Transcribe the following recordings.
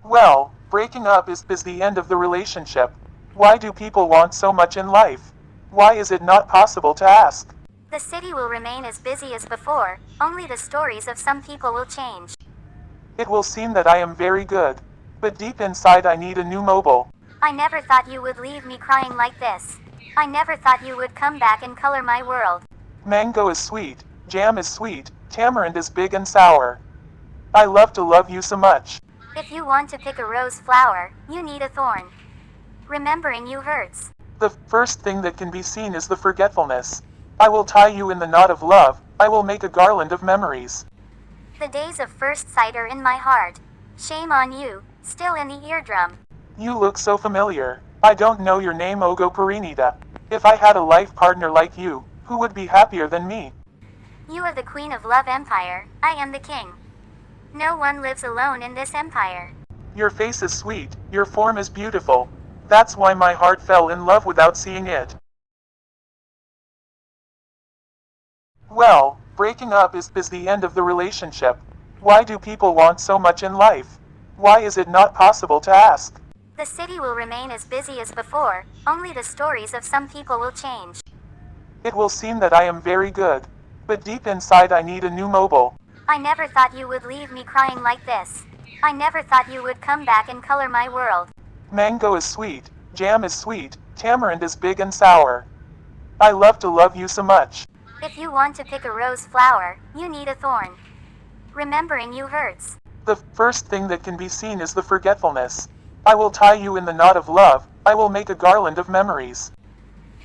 Well, breaking up is the end of the relationship. Why do people want so much in life? Why is it not possible to ask? The city will remain as busy as before, only the stories of some people will change. It will seem that I am very good. But deep inside I need a new mobile. I never thought you would leave me crying like this. I never thought you would come back and color my world. Mango is sweet, jam is sweet, tamarind is big and sour. I love to love you so much. If you want to pick a rose flower, you need a thorn. Remembering you hurts. The first thing that can be seen is the forgetfulness. I will tie you in the knot of love, I will make a garland of memories. The days of first sight are in my heart. Shame on you, still in the eardrum. You look so familiar. I don't know your name, Ogo Perinida. If I had a life partner like you, who would be happier than me? You are the queen of love empire, I am the king. No one lives alone in this empire. Your face is sweet, your form is beautiful. That's why my heart fell in love without seeing it. Well, breaking up is the end of the relationship. Why do people want so much in life? Why is it not possible to ask? The city will remain as busy as before, only the stories of some people will change. It will seem that I am very good. But deep inside I need a new mobile. I never thought you would leave me crying like this. I never thought you would come back and color my world. Mango is sweet, jam is sweet, tamarind is big and sour. I love to love you so much. If you want to pick a rose flower, you need a thorn. Remembering you hurts. The first thing that can be seen is the forgetfulness. I will tie you in the knot of love, I will make a garland of memories.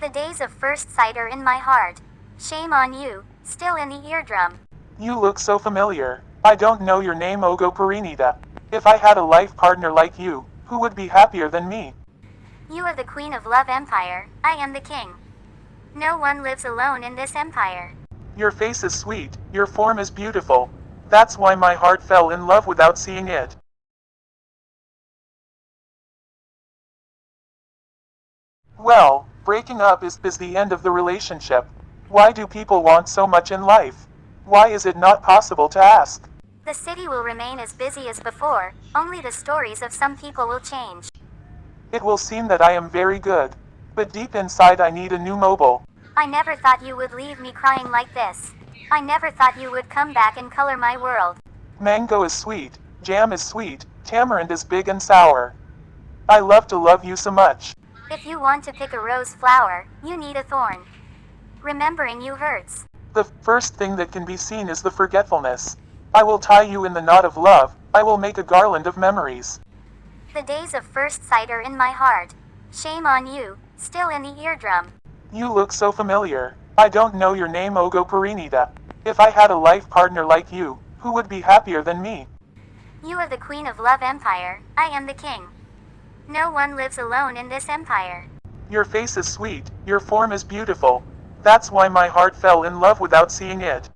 The days of first sight are in my heart. Shame on you, still in the eardrum. You look so familiar. I don't know your name, Ogo Perinida. If I had a life partner like you, who would be happier than me? You are the queen of love empire, I am the king. No one lives alone in this empire. Your face is sweet, your form is beautiful. That's why my heart fell in love without seeing it. Well, breaking up is the end of the relationship. Why do people want so much in life? Why is it not possible to ask? The city will remain as busy as before, only the stories of some people will change. It will seem that I am very good. But deep inside I need a new mobile. I never thought you would leave me crying like this. I never thought you would come back and color my world. Mango is sweet, jam is sweet, tamarind is big and sour. I love to love you so much. If you want to pick a rose flower, you need a thorn. Remembering you hurts. The first thing that can be seen is the forgetfulness. I will tie you in the knot of love, I will make a garland of memories. The days of first sight are in my heart. Shame on you, still in the eardrum. You look so familiar. I don't know your name, Ogo Perinida. If I had a life partner like you, who would be happier than me? You are the queen of love empire, I am the king. No one lives alone in this empire. Your face is sweet, your form is beautiful. That's why my heart fell in love without seeing it.